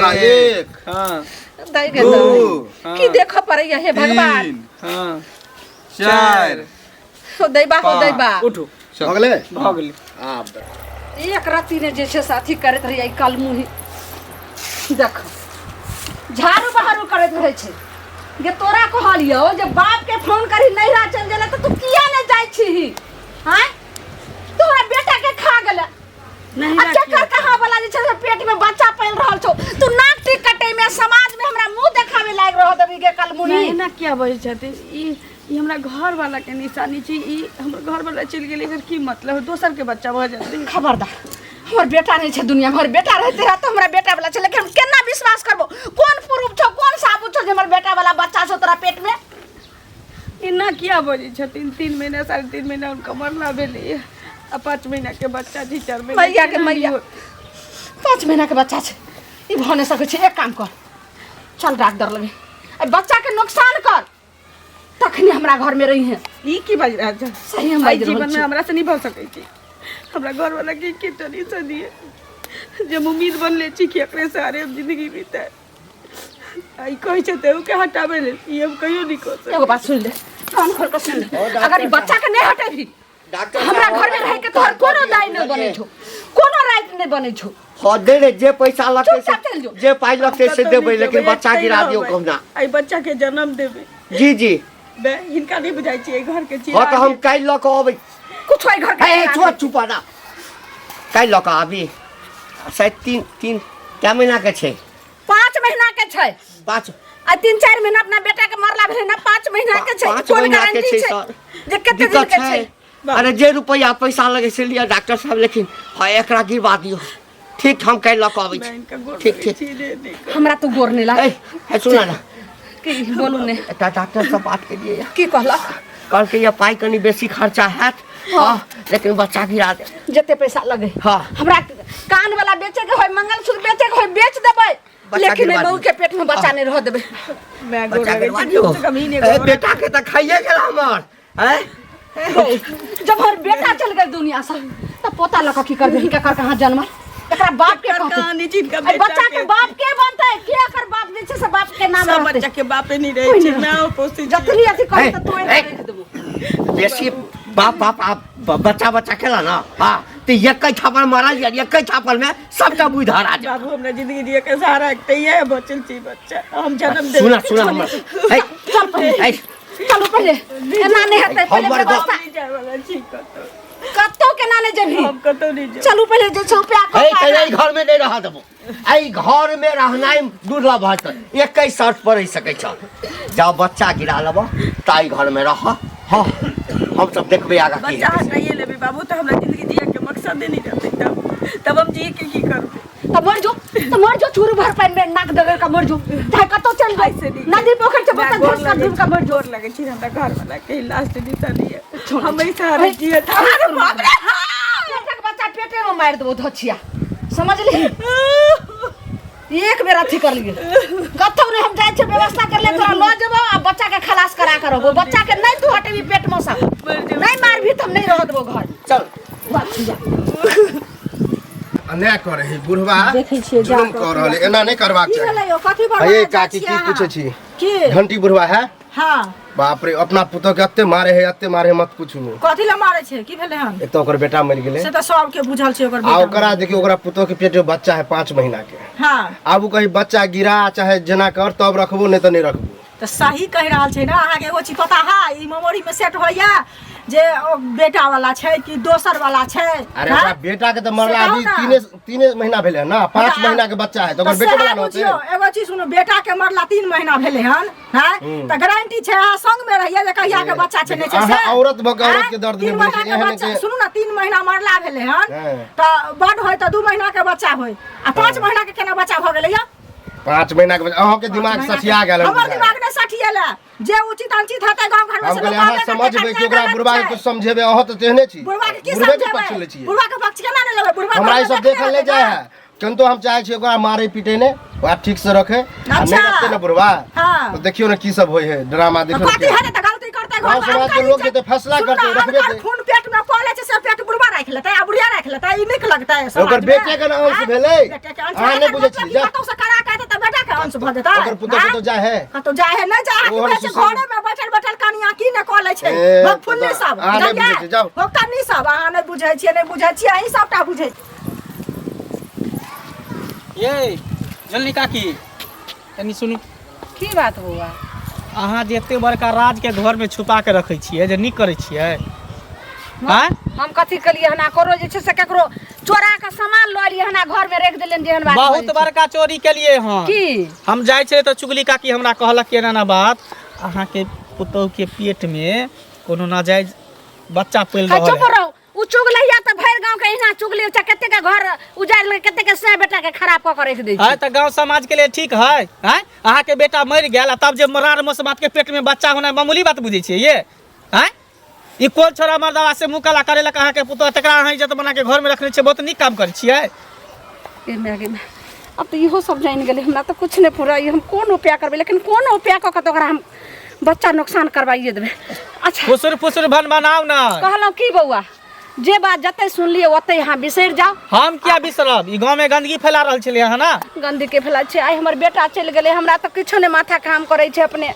एक की देखो पड़े हे भगवान चार हो दैबा उठो भगले एक राती ने जैसे साथी करत रही कल मुही देखो झाड़ू बहारू करत रहे छे जे तोरा कहलियो जे बाप के फोन करी नैरा चल गेला त तू किया न जाय छी हां तोरा बेटा के खा गेला नहीं अच्छा कर कहां वाला जे छे पेट में बच्चा पैल रहल छौ तू नाक टिक कटे में समाज में हमरा मुंह देखावे लाग रहो दबी के कल मुनी नहीं ना क्या बोल छथि ई हमरा घर वाला के निशानी छी ई हमर घर वाला चल गेले फिर की मतलब दोसर के बच्चा भ जाते खबरदार हमर बेटा नहीं छे दुनिया भर बेटा रहते रह तो हमरा बेटा वाला छे लेकिन हम केना विश्वास करबो कौन प्रूफ छौ कौन साबुत छौ जे हमर बेटा वाला बच्चा छौ तोरा पेट में इना क्या बोली छथिन 3 महीना 3.5 महीना उनका मरना भेले आ 5 महीना के बच्चा जी 4 महीना मैया के मैया 5 महीना के बच्चा छे ई भने सके छे एक काम कर चल डॉक्टर लगे ए बच्चा के नुकसान कर तखनी हमरा घर में रही है ई की बाज रहा छ सही हम बाज जीवन में हमरा से नहीं भ सकै छी हमरा घर वाला की टनी से दिए जब उम्मीद बनले छी कि एकरे सारे जिंदगी बीते आई कहि छै ते के हटाबे ले ई हम कहियो नहीं को एगो बात सुन ले कान खोल के सुन ले अगर ई बच्चा के नहीं हटेबी डॉक्टर हमरा घर में रह के तोहर कोनो दाई न बनै छौ कोनो राइट न बनै छौ दे रे जे पैसा लगते जे पाई लगते से देबे लेकिन बच्चा गिरा दियो कहना आई बच्चा के जन्म देबे जी जी बे हिनका नहीं बुझाई छी घर के चीज हां तो हम काई ल के आबै कुछ होय घर के ए छोड़ चुपा ना काई ल के आबी शायद 3 क्या महीना के छे 5 महीना के छे 5 आ 3-4 महीना अपना बेटा के मरला भेले ना 5 महीना के छे 5 महीना के छे सर जे कते दिन के छे अरे जे रुपया पैसा लगे से लिया डॉक्टर साहब लेकिन हां एकरा गिरवा दियो ठीक हम काई ल के आबै ठीक ठीक हमरा तो गोर नहीं लागे ए सुना ना की बोलू ने एटा डॉक्टर से बात के लिए की कहला कल के ये पाई कनी बेसी खर्चा हैत हां लेकिन बच्चा गिरा दे जते पैसा लगे हां हमरा कान वाला बेचे के होय मंगलसूत्र बेचे के होय बेच देबै लेकिन बहू के पेट में बच्चा नहीं रह देबै मैं बच्चा गिरवा दियो ए बेटा के त खाइए गेल हमर हैं जब हर बेटा चल गए दुनिया से तब पोता लका की कर दही का कर कहां जन्म एकरा बाप के कहानी जिनका बच्चा के बाप के बनता है के कर बाप जे से बाप के नाम सब बच्चा के बापे नहीं रहे छी मैं पोसी जतनी अथी कहत तो रख देबो बेसी बाप आप बच्चा खेला ना हां तो एक थापड़ मारा एक थापड़ में सबका बुझा आ जा बाबू हमरा जिंदगी दिए के सहारा तैये बचल छी बच्चा हम जन्म दे सुना हमर ए चलो पहले एना नहीं हेतै पहले व्यवस्था जाय वाला छी कतो के नाने जेभी हम कतो नहीं जा चलू पहले जे रुपया को ए घर में नहीं रह देबो आई घर में रहनाई दुर्लभ है 21 शर्त पर रह सकै छ जाओ बच्चा गिरा लेबो ताई घर में रह हां हम सब देखबे आगा की बच्चा हटाइए लेबे बाबू तो हमरा जिंदगी जिए के मकसद नहीं रहते तब हम जी के की करबे तो मर जो चूरू भर पाइन में नाक दगर का मर जो चाहे कतो चल जाए नदी पोखर से बोतल धस कर दूर का मर जोर लगे छी हमरा घर वाला के लास्ट निशानी है हम ही सारे जिए था अरे बाप रे बेटा के बच्चा पेटे में मार देबो धछिया समझ ली एक बेर अथी कर लिए कतो ने हम जाय छे व्यवस्था कर ले तोरा ल जेबो आ बच्चा के खलास करा करबो बच्चा के नहीं तू हटेबी पेट में से नहीं मार भी तुम नहीं रह देबो घर चल बात अन्याय करे है बुढ़वा देखै छियै जुलुम कर रहले एना नहीं करबाक की भेलै चाहिए ओ कथि बड़ ये चाची की पूछे छी की घंटी बुढ़वा है हां बाप रे अपना पुतो के अत्ते मारे मत पूछू कथि ला मारे छे की भेलै हम एक तो ओकर बेटा मर गेले से त सब के बुझल छे ओकर आ ओकरा देखियो ओकरा पुतो के पेट में बच्चा है 5 महीना के हां आबू कहीं बच्चा गिरा चाहे जना कर तब रखबो नहीं तो नहीं रखबो तो सही कह रहल छै ना अहाँ के एगो चीज पता है ई मेमोरी में सेट होइया जे बेटा वाला छै कि दोसर वाला छै अरे ओकरा बेटा के तो मरला अभी 3 महीना भेले ना 5 महीना के बच्चा है तो ओकर बेटा वाला होते एगो चीज सुनो बेटा के मरला 3 महीना भेले हन हैं त गारंटी छै अहाँ संग में रहिए जे कहिया के बच्चा छै नहीं छै से औरत औरत के दर्द में बुझे एहन के सुनो ना 3 महीना मरला भेले हन त बड होय त 2 महीना के बच्चा होय आ 5 महीना के केना बच्चा भ गेलै या 5 महीना के अहाँ के दिमाग सठिया गेल हमर दिमाग ने सठिएला जे उचित अनुचित हेतै गांव घर में से हम अहाँ समझबै कि ओकरा बुढ़वा के कुछ समझेबै अहाँ त तेहने छी बुढ़वा के की समझेबै बुढ़वा के पक्ष केना ने लेबै बुढ़वा हमरा ई सब देखल ले जाय है किंतु हम चाहे छी ओकरा मारे पीटे ने बात ठीक से रखे आ नहीं रखते ना बुढ़वा तो देखियो ना की सब होय है ड्रामा देखियो कथि हेतै त गलती करतै गांव समाज के लोग जे फैसला करते रखबे दे खून पेट में कोले छै से पेट बुढ़वा राख लेतै आ बुढ़िया राख लेतै ई निक लगतै ओकर बेटे के नाम से भेलै अहाँ नहीं बुझै छी कतौ से करा के अंश भ देता ओकर पुतौ के तो जाय है कतो जाय है ना जाय ओहन है सुशील। घरे में बैठल बैठल कनिया की न कॉले छै ए, भग फुल्ली सब अहाँ नहि बुझै छी, जाउ। हो कनी सब अहाँ नहि बुझै छियै नहि बुझै छियै अहीं सबटा बुझै ये जल्दी काकी तनी सुनू की बात बौआ अहाँ जे एते बड़का राज के घर में छुपा के रखे छियै जे नीक करे छियै हैं हम कथी कलिए हना करो जे छै से केकरो चोरा के सामान लऽ लिए हना घर में राख देलियन जेहन बात बहुत बड़का चोरी के लिए हां की हम जाय छे तो चुगली काकी हमरा कहलक के ना बात अहाँ के पुतौ के पेट में कोनो नाजायज बच्चा पैल रहल चुप है रहो उ चुगलैया त भैर गांव के इना चुगली कते के घर उजाड़ ले कते के से बेटा के खराब क के रख दै है त गांव समाज के लिए ठीक है हैं अहाँ के बेटा मर गेल तब जे मरार मसमात के पेट में बच्चा होना मामूली बात बुझे छियै ये हैं ई कोन छोरा मर्दावा से मुकला करेलक अहाँ के पुतौ तकरा अहाँ इज्जत बना के घर में रखने छियै बहुत नीक काम करे छियै अब तो इहो सब जान गेले हमरा तो कुछ नहीं पूरा हम कोन उपाय करबे लेकिन कोन उपाय क के तो हम बच्चा नुकसान करवाइए देबे अच्छा फुसुर फुसुर भन बनाओ ना कहलौ की बौआ जे बात जते सुनलिए ओते यहाँ बिसर जाओ हम क्या बिसरब ई गांव में गंदगी फैला रहल छलिए है ना गंदगी के फैला छै आइ हमर बेटा चल गेले हमरा तो किछो नहीं माथा काम करे छै अपने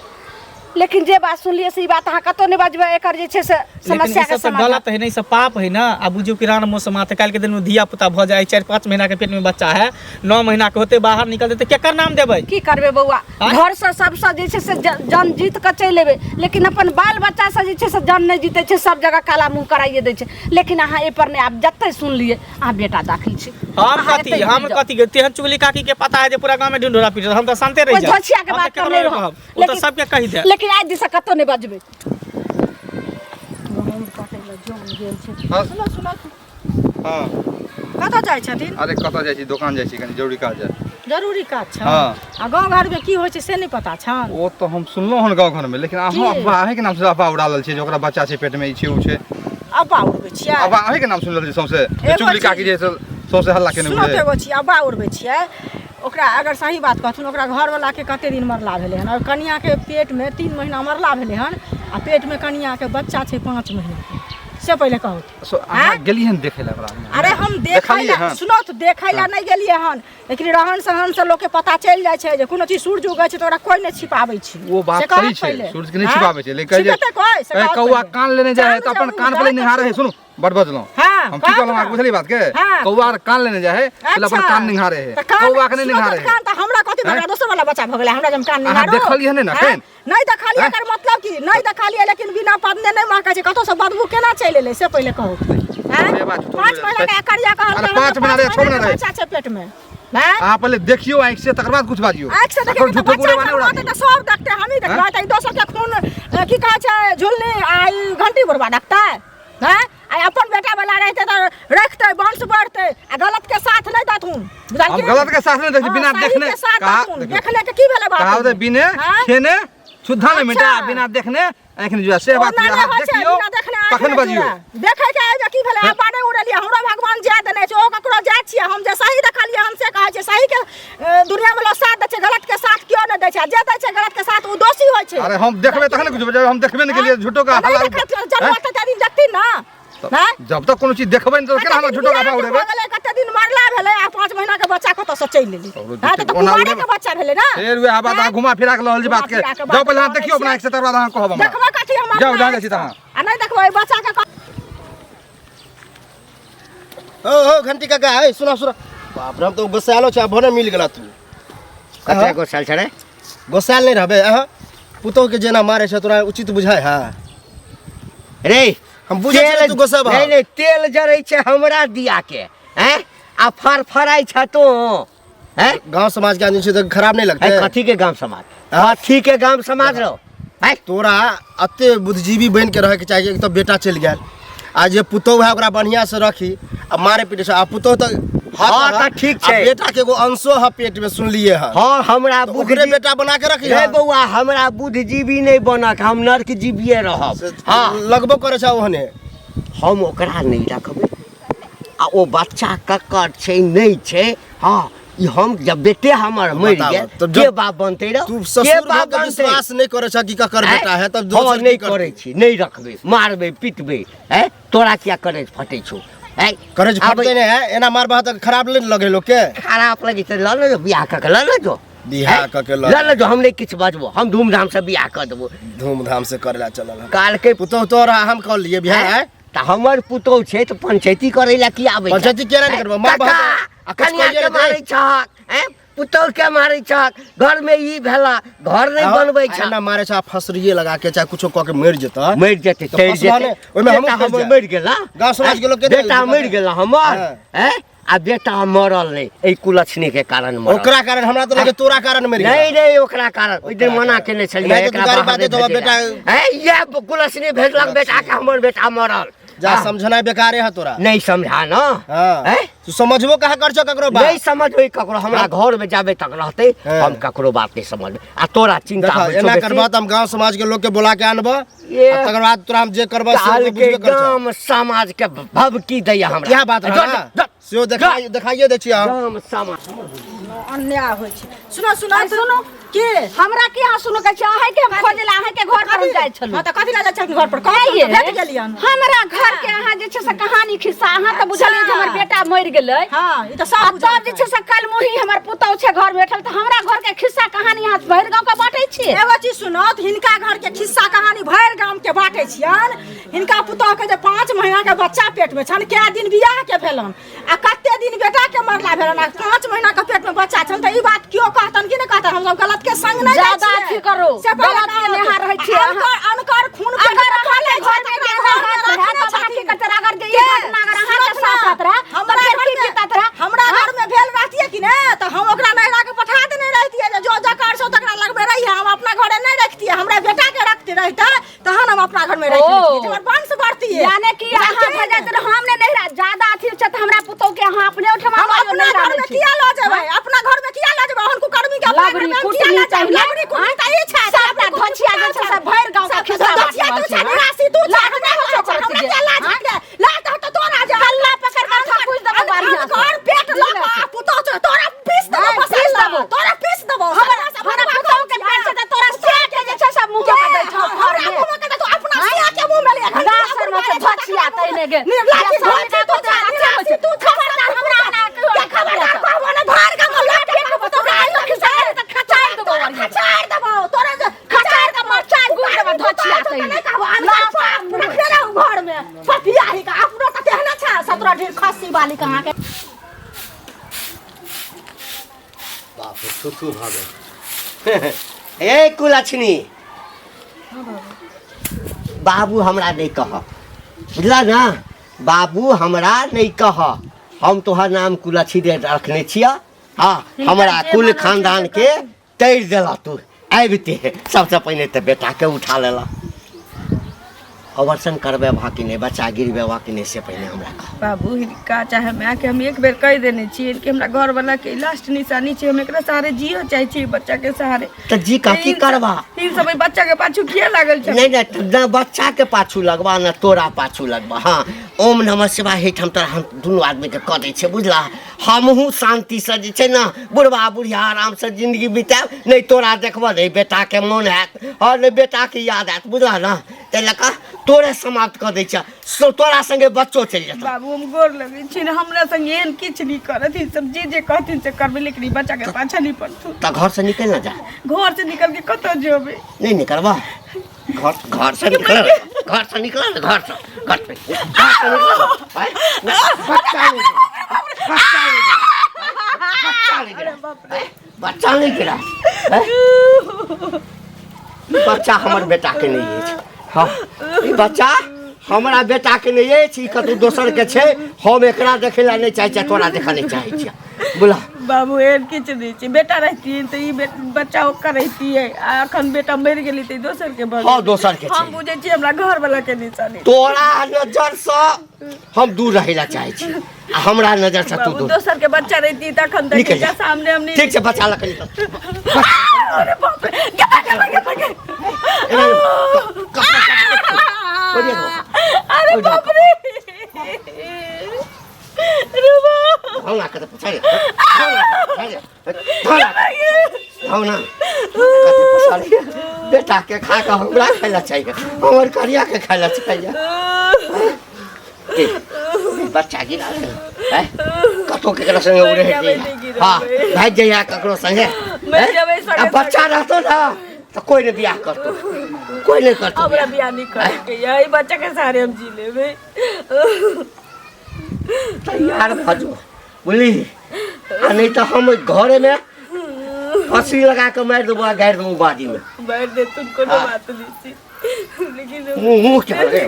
लेकिन जे बात सुनलिए से बात अहाँ कतो नहीं बजबे एकर जे छै से समस्या के समाधान गलत है नहीं सब पाप है ना अब बुझियो किराना मौसम आते काल के दिन में धिया पुता भ जाए 4-5 महीना के पेट में बच्चा है 9 महीना के होते बाहर निकलते तो केकर नाम देबै की करबे बौआ घर से सब से जे छै से जान जीत के चल लेबे लेकिन अपन बाल बच्चा से जे छै से जान नहीं जीते छै सब जगह काला मुंह कराइए दै छै लेकिन अहाँ ए पर नहीं आप जत्ते सुन लिए अहाँ बेटा दाखिल छी हम कथी तेहन चुगली काकी के पता है जे पूरा गांव में ढूंढोरा पीट हम तो शांते रह जाए झोछिया के बात कर नहीं रहो वो तो सबके कहि दे लेकिन आज दिशा कतो नहीं बजबे सुनो सुनो हाँ कतो जाय छथिन अरे कतऽ जाइ छी दोकान जाइ छी कनी जरूरी काज है जरूरी काज छ हाँ। आ गांव घर में की होय छै से नहीं पता छन ओ तो हम सुनलहुँ हन गाँव घर में लेकिन अहाँ अफवाह अहींके नाम से अफवाह उड़ाल छै जे ओकरा बच्चा छै पेट में ई छै उ छै अब्बा उड़बै छियै अफवाह अहींके नाम सुनल छै सौंसे चुगली काकी जे सौंसे हल्ला केने सुनो बुझे एगो छियै अब्बा उड़बै छियै ओकरा अगर सही बात कहथुन ओकरा घर वाला के कते दिन मरला भेले हन और कनिया के पेट में 3 महीना मरला भेले हन आ पेट में कनिया के बच्चा छै 5 महीना से पहले कहू अहाँ गेली हन देखे ला ओकरा अरे हम देखै ला सुनो तो देखै ला नहीं गेलिए हन लेकिन रहन सहन से लोग के पता चल जाय छै जे कोनो चीज सूरज उगै छै तो ओकरा कोई नहीं छिपाबै छै वो बात सही छै सूरज के नहीं छिपाबै छै लेकिन जे कौआ कान लेने जाए तो अपन कान पहले निहारे है सुनो बड़ बजलो हम की कहलहुँ अहाँ बुझली बात के कौआ कान लेने जाए पहले अपन कान निहारे है कौआ के नहीं निहारे है कान त हमरा कथि बड़ा दोसर वाला बच्चा भ गेलै हमरा जम कान निहारो अहाँ देखलिए हन ना केन नहीं देखलिए एकर मतलब की नहीं देखलिए लेकिन बिना पदने नहीं महकै छै कतो से बदबू केना चल एले से पहले कहू हैं 5 महीना के करिया कहल अरे 5 महीना रे 6 महीना रे बच्चा छै पेट में आप पहले देखियो आंख से तकर बाद कुछ बाजियो आंख से देखियो तो बच्चा तो सब देखते हम ही देखबा त दोसर के खून की कहै छै झुलनी आई घंटी बरबा देखता हैं आ अपन बेटा वाला रहते तो रखते वंश बढ़ते आ गलत के साथ नहीं दाथुन हम गलत के साथ नहीं देखी बिना देखने देखले के की भेले बात कहावत है बिना खेने शुद्धा नहीं मिटा बिना देखने आंख नहीं जुआ से बात है देखियो कखन बजियो देखे के आइ की भेले आ बाने उड़लिए हमरा भगवान जा देने छै ओ ककरो जा छियै हम जे सही देखलिए हम से कहै छै सही के दुनिया में लोग साथ दै छै गलत के साथ क्यों नहीं दै छै जे दै छै गलत के साथ उ दोषी होय छै अरे हम देखबे तखन कुछ बजाय हम देखबे नहीं के लिए झूठो का हल्ला जन्म त दिन देखती ना जब तक कोनो चीज देखबै न तो केना हम झूठो का उड़ेबै कते दिन मरला भेले आ 5 महीना के बच्चा कत से चल लेली हां त कुमारी के बच्चा भेले ना फेर वे बात आ घुमा फिरा के लहल जी बात के जाओ पहले हां देखियो अपना एक से तर बाद हां कहब हम देखबा कथि हम जाओ जा छी त हां आ नहीं देखबै बच्चा के ओ घंटी काका है सुना सुना बाप रे हम तो गोसालो छ भने मिल गेला तू कते गोसाल छड़े गोसाल नहीं रहबे अहाँ पुतौ के जेना मारे छ तोरा उचित बुझाय हां रे हम बुझे छी तू गोसाब नहीं नहीं तेल जरै छै हमरा दिया के हैं आ फरफराई छ तो हैं गांव समाज के आदमी छै तो खराब नहीं लगते कथी के गांव समाज कथी के गांव समाज रो हैं तोरा अते बुद्धिजीवी बन के रहे के चाहिए तो बेटा चल गेल आ जे पुतौ है ओकरा बढ़िया से रखी आ मारे पीटे से आ पुतौ तो हां त ठीक छै बेटा के एगो अंशो है पेट में सुन लिए है हां हमरा ओकरे बेटा बना के रखी रे बौआ हमरा बुद्धिजीवी नहीं बनक हम नरक जीविए रहब हां लगबो करे छ ओहने हम ओकरा नहीं रखबै आ ओ बच्चा ककर छै नहीं छै हां ई हम जब बेटे हमर मर गेल तो के बाप बनते रे तू ससुर के विश्वास नहीं करे छ कि ककर बेटा है तब दोसर नहीं करे छी नहीं रखबै मारबै पिटबै हैं तोरा क्या करे फटे छौ हैं करे फटते नहीं है एना मारबा त खराब नहीं लगे लोग के खराब लगे त ल ल बियाह क ल ल जो बियाह क के ल जो हमने किछ बजबो हम धूमधाम से बियाह कर देबो धूमधाम से करेला चलल काल के पुतौ तोरा हम कर लिए बियाह है त हमर पुतौ छै त पंचायती करैला की आबै पंचायती केना नहीं करबो मां बहन कन्या के मारै छक हैं पुतौ के मारै छक घर में ई भेला घर नहीं बनबै छ ना मारे छ फसरिए लगा के चाहे कुछो क के मर जेता मर जेते तैर जेते ओमे हम मर गेला गांव समाज के लोग के बेटा मर गेला हमर हैं आ बेटा मरल नहीं ए कुलछनी के कारण मरल ओकरा कारण हमरा तो लगे तोरा कारण मर नहीं नहीं ओकरा कारण ओइ दिन मना केने छलिए एकरा बात तो बेटा हैं ये कुलछनी भेजलक बेटा के हमर बेटा मरल जा समझना बेकारे है तोरा नहीं समझा ना हैं तू समझबो कहा कर छ ककरो बात नहीं समझबै ककरो हमरा घर में जाबे तक रहते हम ककरो बात नहीं समझबे आ तोरा चिंता होय एना करबा त हम गांव समाज के लोग के बुला के आनबो तकर बाद तोरा हम जे करबो से बुझबे कर गांव समाज के भवकी दैया हमरा क्या बात है से दिखाइए दे छी हम गांव समाज अन्याय होय छै सुनो सुनो सुनो के हमरा के यहाँ सुनो के चाहे के खोजला है के घर पर जाय छलु हां त कथि ला जाय छ घर पर कहिए भेट गेलियन हमरा घर के यहाँ जे छै से कहानी खिस्सा अहाँ त बुझलिए जे हमर बेटा मर गेलै हां ई त सब तब जे छै से कल मुही हमर पुतौ छै घर बैठल त हमरा घर के खिस्सा कहानी यहाँ भैर गांव के बांटै छी एगो चीज सुनो हिनका घर के खिस्सा कहानी भैर गांव के बांटै छियन हिनका पुतौ के जे 5 महीना के बच्चा पेट में छन के दिन बियाह के भेलन आ कते दिन बेटा के मरला भेलन 5 महीना के पेट में बच्चा छन त ई बात क्यों कहतन कि नहीं कहतन हम सब गलत के संग नहीं ज्यादा अथी करो गलत के नेहा रहै छी अनकर खून पे अगर हमारे घर में बाकी कतरा अगर जे ये घटना अगर अहाँ के साथ होत रहा हमरा की बीतत रहा हमरा घर में भेल रहतिए कि ने त हम ओकरा नैरा के पठा देने रहतिए जो जकार सो तकरा लगबे रही हम अपना घरे नहीं रखतिए हमरा बेटा के रखते रहता तहन हम अपना घर में रखतिए हमर वंश बढ़तिए यानी कि अहाँ भेजत हमने नहीं रहा ज्यादा अथी छ त हमरा पुतौ के अहाँ अपने उठमा अपना घर में किया ल जेबै अपना घर में किया ल जेबै हन कुकर्मी के अपना घर में किया ल जेबै लबरी कुटी त ई छै अपना धोछिया जे छै सब भैर गांव के खिस्सा धोछिया तू छै निरासी तू छै हमरा हो छै हमरा के लाज के ला त तोरा जा हल्ला पकड़ के था कुछ दबा बारिया घर पेट लगा पुतो छै तोरा पीस देबो पीस देबो तोरा पीस देबो हमरा सब हमरा पुतौ के पेट छै त तोरा से के जे छै सब मुंह के दै छ हमरा मुंह के तू अपना से के मुंह में ले गासर में से धोछिया तैने गे लाठी धोछिया तू छै निरासी तू खबरदार हमरा ना के खबरदार कहबो ना भार का लाठी के पुतो रे आई खिसा त खचार देबो खचार देबो तोरा खचार का मरचार गुड़ देबो धोछिया तैने कहबो ना रखे रहू घर में पतिया ही का अपनो त तेहना छ 17 ढेर खस्सी वाली कहां के बाप रे थुथु भागे ए कुलछनी बाबू हमरा नहीं कह बुझला ना बाबू हमरा नहीं कह हम तोहर नाम कुलछी दे रखने छिया हाँ हमरा कुल खानदान के तैर देला तू आबिते सबसे पहले तो बेटा के उठा लेला अवर्सन करबे बाकी नहीं बच्चा गिरबे बाकी नहीं से पहले हमरा कह बाबू हिनका चाहे मैं के हम एक बेर कह देने छी कि हमरा घर वाला के लास्ट निशानी छै हम एकरा सहारे जियो चाहे छी बच्चा के सहारे तो जी का की करबा तीन समय बच्चा के पाछू किया लागल छै नहीं नहीं ना बच्चा के पाछू लगवा ना तोरा पाछू लगवा हाँ ओम नमः शिवाय हेठ हम तोरा हम दोनों आदमी के कह दै छै बुझला हमहू शांति से जे छै ना बुढ़वा बुढ़िया आराम से जिंदगी बिताब नहीं तोरा देखबो नहीं बेटा के मन हैत और नहीं बेटा के याद हैत बुझला ना ते लका तोरे समाप्त कर दै छ तोरा संगे बच्चो चल जेतौ बाबू हम गोर लगै छी हमरा संग एहन किछ नहीं करत ई सब जे कहथिन से करबे लेकिन बच्चा के पाछा नहीं पड़तू त घर से निकल ना जा घर से निकल के कत जेबे नहीं निकलवा घर से निकल घर से निकल घर से बच्चा नहीं गिरा बच्चा हमर बेटा के नहीं है हाँ ई बच्चा हमरा बेटा के नहीं है छी कतु दोसर के छै हम एकरा देखेला नहीं चाहे छै तोरा देखा नहीं चाहे छी बोला बाबू एहन किछ नहीं छै बेटा रहती तो ई बच्चा ओकर रहती है अखन बेटा मर गेली त दोसर के भल हां दोसर के हम बुझे छी हमरा घर वाला के निशानी तोरा नजर से हम दूर रहेला चाहे छी हमरा नजर से तू दूर दोसर के बच्चा रहती तखन तक के सामने हम नहीं ठीक से बच्चा ला के अरे बाप रे अरे बाप रे भावना कते पुछाई भावना बेटा के खा के हमरा खाइला चाहिए हमर करिया के खाइला चाहिए बच्चा गिरा है कतो केकरा संगे उड़े है हां भाग जइया ककरो संगे मैं जेबै सगे बच्चा रहतो ना तो कोई नहीं बियाह करतो, कोई नहीं करतो। हमरा बियाह नहीं करे के यही बच्चा के सारे हम जी लेबे। तैयार भजो बोली, नहीं तो हम घरे में फंसी लगा के मार देबो, गाड़ देबो बाजी में। बैठ दे, तुमको तो बात नहीं थी, लेकिन मुंह क्या रे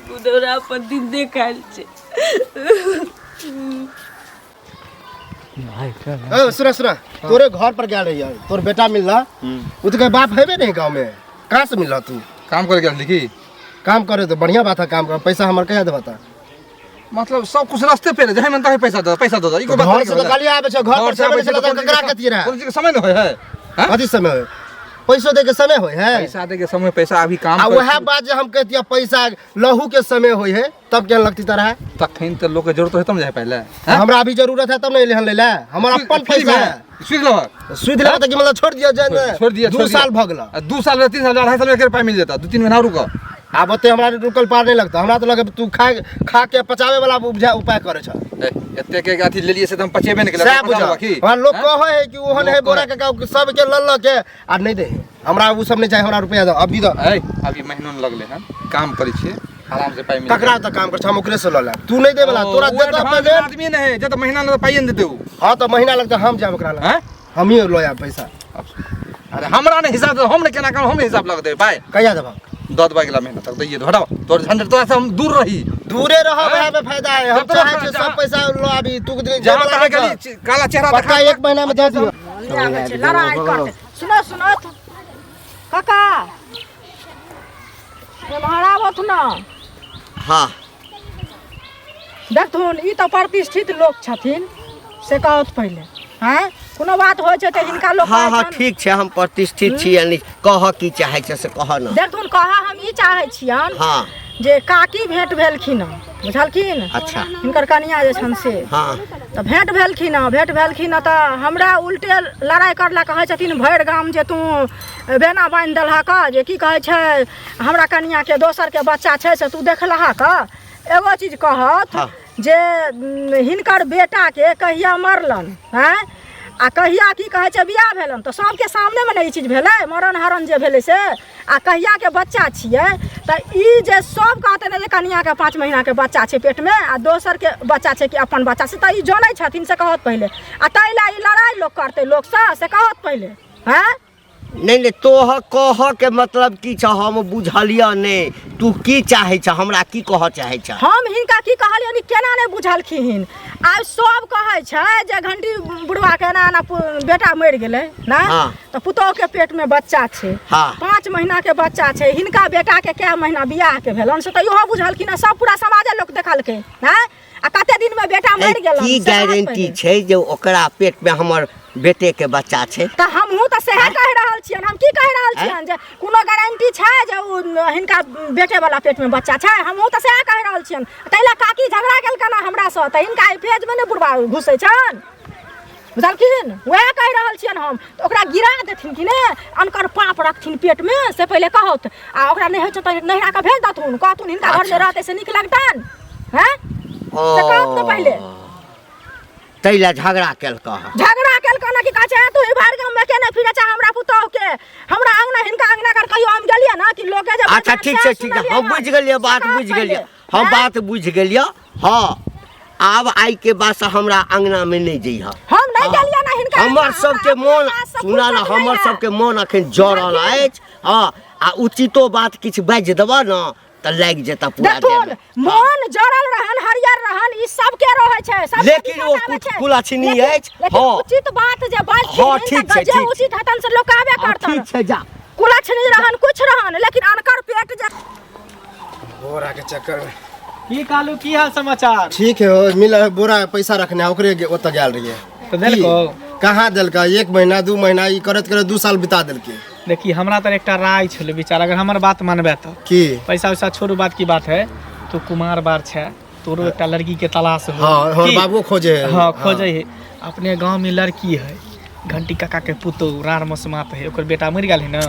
बुढ़ा पर दिन देखाल छे। सुना सुना, तोरे घर पर गया रही तोर बेटा मिलला, वो तो बाप है नहीं गाँव में, कहाँ से मिलला तू? काम करे क्या लिखी? काम करे तो बढ़िया बात है, काम कर, पैसा हमारे कह दे बता। मतलब सब कुछ रास्ते पे जहाँ मनता है पैसा दो इको बात घर से निकालिए आबे छ, घर पर से आबे छ, तो ककरा कती रहा? कौन चीज का समय न होय है? अथी समय होय, पैसो दे के समय होय है, पैसा दे के समय, पैसा अभी काम आ वह बात जे हम कहतिया पैसा लहू के समय होय है, तब क्या लगती तरह? तखन तो लोग के जरूरत है तब जाए पहले। हमरा अभी जरूरत है तब नहीं लेहन ले ले, हमारा अपन पैसा है। सुध लो, सुध ले तो कि मतलब छोड़ दिया, छोड़ दिया 2 साल भगला, 2 साल 3 साल 2.5 साल में के पाई मिल जाता, 2-3 महीना रुको। अब बते हमरा रुकल पार नहीं लगता, हमरा तो लगे तू खा के पचावे वाला उपाय करे छ। एते के अथी ले लिए से हम पचेबे नहीं सब बुझा हमरा लोग कहे है कि ओहन है बोरा के सब के लल्ला के आ नहीं दे, हमरा वो सब नहीं चाहिए, हमरा रुपया दो अभी दो। अभी महीना न लगले हैं, काम करे छे आराम से पाई मिल। ककरा त काम कर छ, हम ओकरे से ल ले, तू नहीं दे वाला, तोरा दे तो अपन आदमी नहीं है, जब महीना न पाई न देते हो। हां तो महीना लगता हम जाब ओकरा ला, हम ही लो या पैसा। अरे हमरा ने हिसाब हम ने केना काम, हम हिसाब लग दे पाए कहिया देबा? 10 बागला महीना तक दैए, हटाओ तोर झंझट, तो हम दूर रही, दूरे रहो, वह में फायदा है। हम चाहे छे सब पैसा लो अभी, तू जहां तक गली काला चेहरा पक्का 1 महीना में दे दियो। लड़ाई करते सुनो सुनो काका, महाराज होत ना, हाँ देखथुन ई तो प्रतिष्ठित लोग छथिन, से कहत पहले हैं कोनो बात होइ छै त हिनका लोग। हाँ हाँ ठीक है, हम प्रतिष्ठित छी, यानी कह की चाहे छै से कह न। देखथुन कहा हम ई चाहे छियन हाँ जे काकी भेंट भेलखिन, बुझलखिन? अच्छा हिनकर कनिया जे छन से, हाँ तो भेंट भेलखिन तो हमरा उल्टे लड़ाई करला, कहे छथिन भरि गाम जे तू बेना बांधि देलहा का, जे की कहे छै हमरा कनिया के दोसर के बच्चा छै से तू देखलहा का। एगो चीज कहत हाँ। जे हिनकर बेटा के कहिया मरलन हैं, आ कहिया की कहे छै बियाह भेलन, तो सबके सामने में ई चीज भेलै, मरण हरण जे भेलै से, आ कहिया के बच्चा छियै, तो ई जे सब कहते ने जे कनिया के 5 महीना के बच्चा छै पेट में, आ दोसर के बच्चा छै कि अपन बच्चा से, तो ई जानै छथिन से कहत पहले, आ तैला ई लड़ाई लोग करते लोग से कहत पहले हैं। नहीं तोह कह के मतलब की छ, हम बुझलिया नहीं, तू की चाहे छ, हमरा की कह चाहे छ? हम हिनका की कहलियनि केना नहीं बुझलखिन। आब सब कहे छै जे घंटी बुढ़वा के ना बेटा मर गेलै ना, हाँ। तो पुतोह के पेट में बच्चा छै, हाँ। 5 महीना के बच्चा छै, हिनका बेटा के कै महीना बियाह के भेलन से, तो इहो बुझलखिन, सब पूरा समाजे लोग देखलकै हैं, आ कते दिन में बेटा मर गेलन। की गारंटी छै जे ओकरा पेट में हमर बेटे के बच्चा छै? तो हमहूँ तो सेहे कह रहल छियन, हम की कह रहल छियन जे कोनो गारंटी छै जे हिनका बेटे वाला पेट में बच्चा छै, हमहूँ तो सेहे कह रहल छियन। तैला काकी झगड़ा केलकन हमरा से, तो हिनका फेज में ने बुढ़वा घुसै छन, बुझलखिन? वएह कह रहल छियन हम, तो ओकरा गिरा देथिन कि ने, अनकर पाप रखथिन पेट में से पहले कहत, आ ओकरा नहीं होइ छै त नहिरा के भेज दथुन, कहथुन हिनका घर में रहते से नीक लगतन हैं, से कहत न पहले। तैला झगड़ा केलक, झगड़ा केलकन कि कहै छै तू भर गाम में के नहीं फिरे छै हमरा पुतोह के, हमरा अंगना हिनका अंगना कर कहियो हम गेलिए ना कि लोग जे। अच्छा ठीक छै ठीक है, हम बुझ गेलिए, बात बुझ गेलिए, हम बात बुझ गेलिए। हाँ आब आई के बाद से हमरा अंगना में नहीं जइहा, हम नहीं गेलिए ना हिनका, हमर सबके मन सुना ना, हमर सबके मन अखन जरल अछि। हाँ आ उचितो बात किछ बाजि देबा ना त लाग जेता पूरा देखुन, मन जरल रहन हरियर रहन ई सब के रहै छै, सब लेकिन ओ कुलाछिनी अछि। हां उचित बात जे बात हाँ ठीक छै, जे उचित हतन से लोग आबे करतन। ठीक छै जा, कुलाछिनी रहन कुछ रहन, लेकिन अनकर पेट जे बोरा के चक्कर में। की कालू, की हाल समाचार? ठीक है, मिला बोरा पैसा रखने है, ओकरे ओत गेल रहिए, तो देलको? कहाँ देलका? 1 महीना 2 महीना ई करत करत 2 साल बिता देलके। देखी हमरा तर एकटा राय छलै विचार, अगर हमर बात मानबे तो की पैसा वैसा छोड़ू, बात की बात है, तू कुमार बार छै, तोरो एकटा लड़की के तलाश हो। हाँ हमर बाबू खोजे है। हाँ खोजे है, अपने गांव में लड़की है, घंटी काका के पुतो रार मसमात है, ओकर बेटा मर गेल है ना,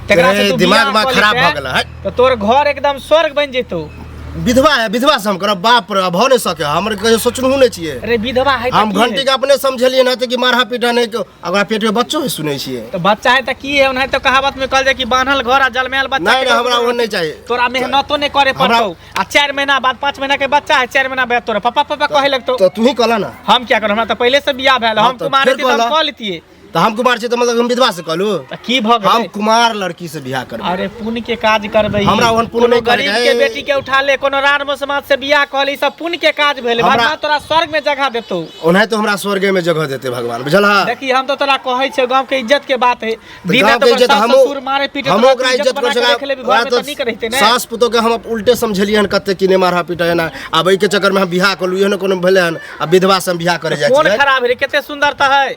तकरा से तू दिमाग में बियाह कऽ खराब लेते, भ गेल है, तो तोर घर एकदम स्वर्ग बन जेतौ। विधवा है, विधवा से हम करब बाप रे भऽ नहीं सके, हमर कहियो सोचनहु नहीं छियै। अरे विधवा है हम घंटी के अपने समझलिए ना कि मारहा पीटा नहीं तो अगर पेट में बच्चो है सुनै छियै। तो बच्चा है तो की है, उन्हें तो कहावत में कहल जाए कि बांधल घर आ जलमैल बच्चा। नहीं हमरा वो नहीं चाहिए। तोरा मेहनतो नहीं करे पड़तो आ 4 महीना बाद 5 महीना के बच्चा है, 4 महीना बाद तोरा पापा पापा कहे लगतो। तो तू ही कहला ना। हम क्या करूं, हमरा तो पहले से बियाह भेल, हम तो कुमार फिर थी तो हम कहला। कह लेतिए। तो हम कुमार छी तो मतलब हम विधवा से कहलू तो की भ हम गेलै? कुमार लड़की से बियाह करब। अरे पुण्य के काज करबै, हमरा ओहन पुण्य नहीं करे गरीब है। के बेटी के उठा ले, कोनो राम समाज से बियाह कहली, सब पुण्य के काज भेले। हमरा- भगवान तोरा स्वर्ग में जगह देतो। ओनाहे तो हमरा स्वर्ग में जगह देते भगवान, बुझलहा। देखी हम तो तोरा कहै छै गांव के इज्जत के बात है। दिन गाँव तो के इज्जत सास हमो ससुर मारे पीटे हमो तोरा ओकरा इज्जत इज्जत बना कर के रख लेबी, घर में तो नीक रहिते ने। सास पुतो के हम उल्टे समझलियन कते कि ने मारहा पीटा ना। अब के चक्कर में हम बियाह करलू, एहन कोनो भेले हन अब विधवा से हम बियाह करे जाय कौन छियै। खराब है, केते सुंदरता है।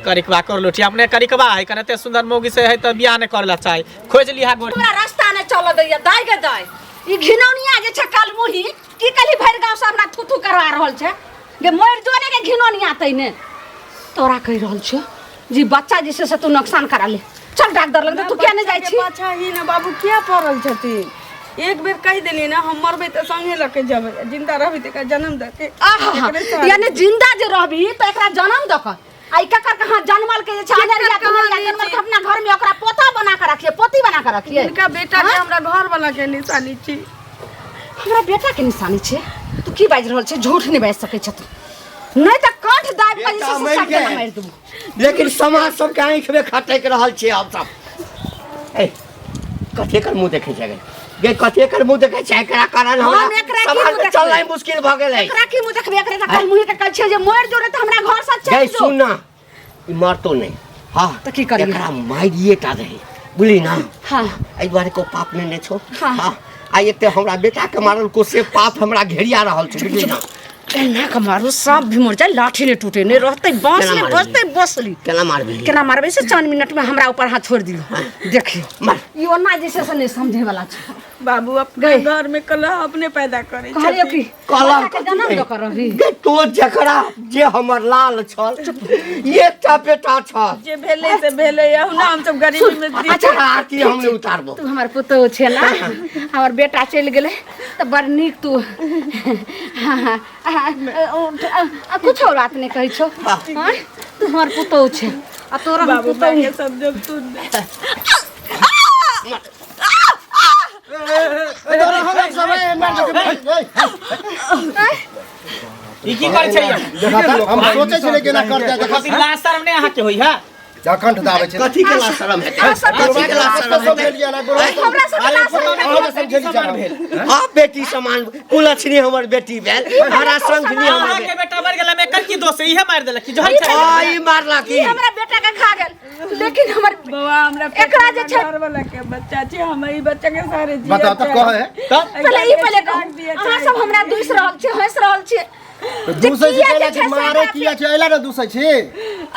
करिकवा कर लोठी अपने करिकवा है, कनते सुंदर मोगी से है तो बियाह ने करला चाहे, खोज लिहा गोर। हमरा रास्ता ने चल दैया, दाय के दाय ई घिनौनिया जे छै काल मुही की कली भरि गांव से हमरा थुथु करवा रहल छै गे, मोर जोने के घिनौनिया तै ने तोरा कहि रहल छ जी बच्चा जिसे से तू नुकसान करा ले। चल डॉक्टर लग तू क्या नहीं जाय छी? पाछा ही ना बाबू क्या पड़ल छथिन, एक बेर कह देली ना हम मरबे तो संगे लके जेबै, जिंदा रहबे त जन्म देके। आहा यानी जिंदा जे रहबी त एकरा जन्म द क आई का कर कहां जन्मल के जे छै अनरिया कमरिया जन्मल के अपना घर में ओकरा पोता बना के रखिए, पोती बना के रखिए। इनका बेटा के हमरा घर वाला के निशानी छी। हमरा बेटा के निशानी छै, तू की बाज रहल छै? झूठ नहीं बाज सकै छ तू, नहीं त कंठ दाब के बेटा जैसे मरि सब गेल। मार देबू। लेकिन समाज सबके आँखि में खटक रहल छै हम सब। ए कथे कर मुंह देखे छै गे, कथे कर मुंह देखे छै, एकरा कारण हम हमरा एकरा की समाज मुँह में देखबै? चलनाइ मुश्किल भ गेलै। एकरा की मुंह देखबे, एकरा त कल मुही के कहै छै जे मोर जोरे त हमरा घर से गै चल जो। सुन ना, ई मरतो नहीं। हाँ तो की करिए? एकरा मारिए टा रही, बुझली ना। हां एहि दुआरे को पाप नहीं छो। हाँ। हाँ आ एते हमरा बेटा के मारल को से पाप हमरा घेरिया रहल छै, बुझली ना। एना के मारू सब भी मर जाए, लाठी ने टूटे ने रहते, बांस केना ले मारबी? बसते बसली। केना मारबी? केना मारबे से 4 मिनट में हमरा ऊपर हाथ छोड़ दियो। देखियो मार। ई ओना जैसे से नहीं समझे वाला छै। बाबू अपने घर में कलह अपने पैदा करे कहलियो कि कलह के जन्म द कर रही गे तो जकरा जे हमर लाल छल, एकटा बेटा छल। जे भेले से भेले, ना हम सब गरीबी में दी। अच्छा आरती हम नहीं उतारबो। तू हमर पुतो छै ना, हमर बेटा चल गेले त बड़ नीक तू कुछ और बात नहीं कहै छो। हां तू हमर पुतो छै आ तोरा हम बाबू पुतो के सब जब तू ई की करे छै? हम सोचे छले केना कर दे देखा खातिर लाज शर्म नहीं अहाँ के होई है। जा कंठ दाबे छै। कथी के ला शरम हेतै? कथी के ला शरम हेतै? हमरा सब हाँ बेटी समान कुलछनी हमर बेटी भेल, हरा शंखनी हमर अहाँ के बेटी। बेटा मर गेला में कर की दोष है? इहे मार देलक कि जहर छै? आई मारला की? ई हमरा बेटा के खा गेल, लेकिन हमर बाबा हमरा एकरा जे छै घर वाला के बच्चा छै, हम ई बच्चा के सारे जी बताओ तो कहे पहले ई पहले अहाँ सब हमरा दूस रहल छी, हंस रहल छी। दूसै छै केला कि मारे किया छै एला न दूसै छै।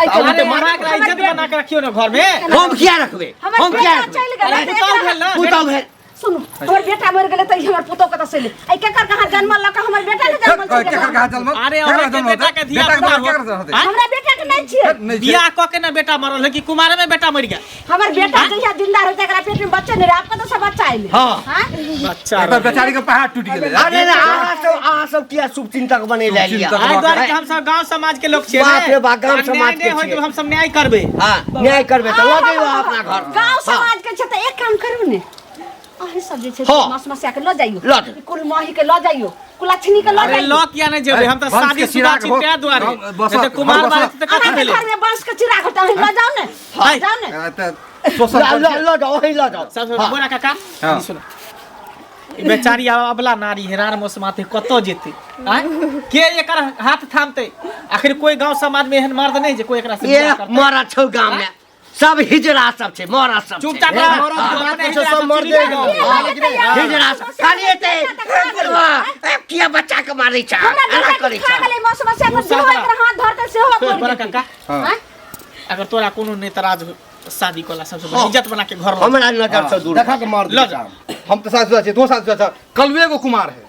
अरे मारा के इज्जत बना के रखियो ना घर में। हम किया रखबे? हम किया बेटा चल रखबे? गेल, पुतौ भेल ना। पुतौ भेल। सुनो हमर बेटा मर गेले त हमर पुतो कत से ले आई केकर कहां जन्म ल के हमर बेटा के जन्म क्या कर कहा चल अरे अहाँ के बेटा के धिया पुता हो। हमरा बेटा के नहीं छिए। बियाह क के ना बेटा मरल है कि कुमारे में बेटा मर गया? हमर बेटा जहिया जिंदा रहते एकरा पेट में बच्चा नहीं रहे, आपका तो सब बच्चा आइले। हाँ। हां बच्चा बेचारी के पहाड़ टूट गेलै। अरे ना अहाँ सब किया शुभ चिंतक बने ले लिया? आई द्वारा कि हम सब गांव समाज के लोग छियै। बाप रे बाप, गाँव समाज के होय छियै। तो हम सब न्याय करबे। हाँ न्याय करबे तो लऽ जइयो अपना घर। गांव समाज के छै त एक काम करू ने, अहे सब जे छै हाँ। मसमसिया के ल जाइयो, लऽ जाइयो। कुल माही के ल जाइयो, कुलछनी के ल अरे जाइयो। लो किया नहीं जेबे? हम तो वंश के शादी शुदा चिराग छी हो। ते द्वारे। बस- नहीं तो कुमार बस- वाले तो कथि अहाँ के भेले? घर में बांस के चिराग होता है, ल जाओ ने, हाय। जाओ ने। शोषण लो जाओ वहीं लो जाओ। सब हाँ। बोरा काका हाँ। ई सुनो, ई बेचारी अबला नारी हेरान मोस माथे कतो जेते आय के एकर हाथ थामते? आखिर कोई गांव समाज में एहन मर्द नहीं जे कोई एकरा से ये बियाह करतै? मरा छौ गांव में सब हिजरा सब छै, मरा सब छै। चुपचाप ए, रह। मरद के बात अपने छै, सब हिजरा मर से देगा। चिड़ी हाँ, लेकिन हिजरा सब खाली एते किया बच्चा के मारै छ? हमरा एना बेटा करै के खा छ? गेले मसमसिया के तू जो सादा। एकरा हाथ धरते सेहो कोई कर बड़ा देते। काका हां अगर तोरा कोनो नेतराज हो, शादी कोला सबसे बड़ी इज्जत बना के घर ला। हमरा नजर से दूर देखा के मार लो दे जा। हम तो साथ साथ तो साथ साथ कलवे को कुमार है।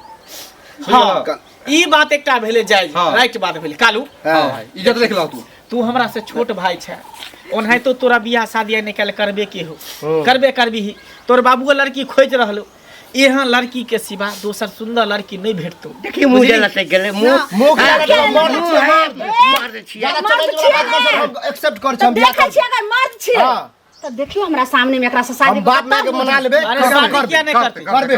हाँ ई बात एकटा भेले जायज, हाँ। राइट बात भेले। कालू हाँ भाई इज्जत देख लो तू। तू हमरा से छोट भाई छै, ओनाहि तो तोरा बियाह शादी निकाल करबे के हो, करबे करबी ही। तोर बाबू लड़की खोज रहलो, यहाँ लड़की के सिवा दोसर सुंदर लड़की नहीं भेटतो। देखिए मुझे लटक गेले मुंह मुंह के लगा मार मार दे छिया ज्यादा चले वाला बात कर हम एक्सेप्ट कर छी हम बियाह देखै छियै अगर मर्द छियै हां तो देखियो हमरा सामने में एकरा से शादी हम बाप मां के मना लेबे अरे शादी क्या नहीं करते करबे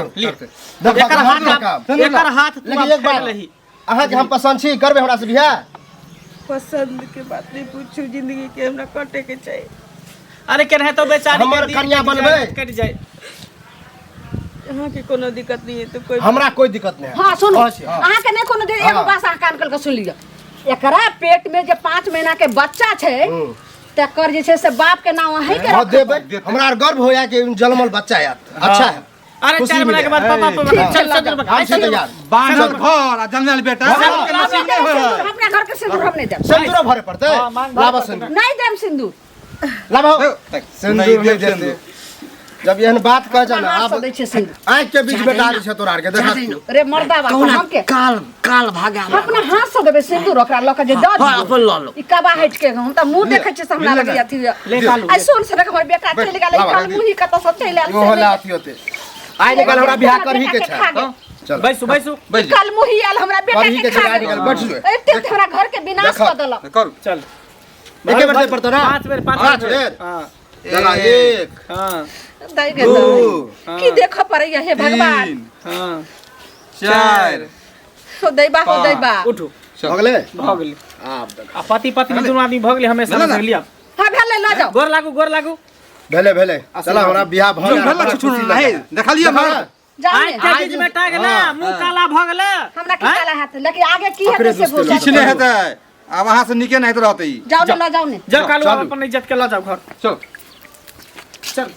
एकर हाथ तू लेकिन एक बात लही अहाँ के हम पसंद छी करबे हमरा से बियाह पसंद के बात नहीं पूछू, जिंदगी के हमरा कटे के चाहिए। अरे केन है तो बेचारी हमर कन्या बनबे कट जाए। यहाँ की कोनो दिक्कत नहीं है तो कोई हमरा कोई दिक्कत नहीं है। हां सुन हाँ, हाँ। अहाँ के नहीं कोनो दे एगो हाँ। बात अहाँ कान खोल के सुन लियो। एकरा पेट में जे 5 महीना के बच्चा छै तकर जे छै से बाप के नाम है के हां देबे हमरा गर्व होया कि जन्मल बच्चा है अच्छा है। अरे 4 महीना के बाद पापा चल हम से तैयार बांधल घर आ जंगल बेटा सबके नसीब नहीं होय है। अपना घर के सिंदूर हम नहीं देब। सिंदूर भरे पड़ते लावा सिंदूर नहीं देब सिंदूर। लावा सिंदूर नहीं देते जब यहन बात कह जाना आप आप दै छै सिंदूर आंख के बीच में डाल छै तोरा आर के देखा रे मर्दा बाप कौन हम के काल काल भागा अपना हाथ से देबे सिंदूर ओकरा ल के जे द हां अपन ल लो ई कबा हट के हम त मुंह देखे छै से हमरा लगे अथी ले कालू आई सुन से हमर बेटा चल गेल काल मुंह ही कत सब चल आल वो होला अथी होते आइ निकल हमरा बियाह करही के छै चल बैसू कल मुंह ही आल हमरा बेटा करही के के छै खा निकल बैठ जो एते हमरा घर के विनाश कर देलक। कर चल एके बार पड़तो ना 5 बेर 5 बेर हां चला एक हां दई गे दई की देख पड़ै हे भगवान हां 4 हो दैबा हो दैबा उठो हो गेले भ गेली आ पति पत्नी दुनू आदमी भ गेली हमेशा ना, ना। से लिया हां भेले ल जाओ गोर लागू भेले चला हमरा बियाह भ जो भला छुछु नहीं देखा लिया हमरा जाओ आज के बीच में टाग ना मुंह काला भ गेले हमरा की काला हाथ लेकिन आगे की हेतै से बोल किछ नहीं हेतै अब वहां से निके नहीं रहते जाओ ल जाओ ने जा कालू अपन इज्जत के ल जाओ घर चल चल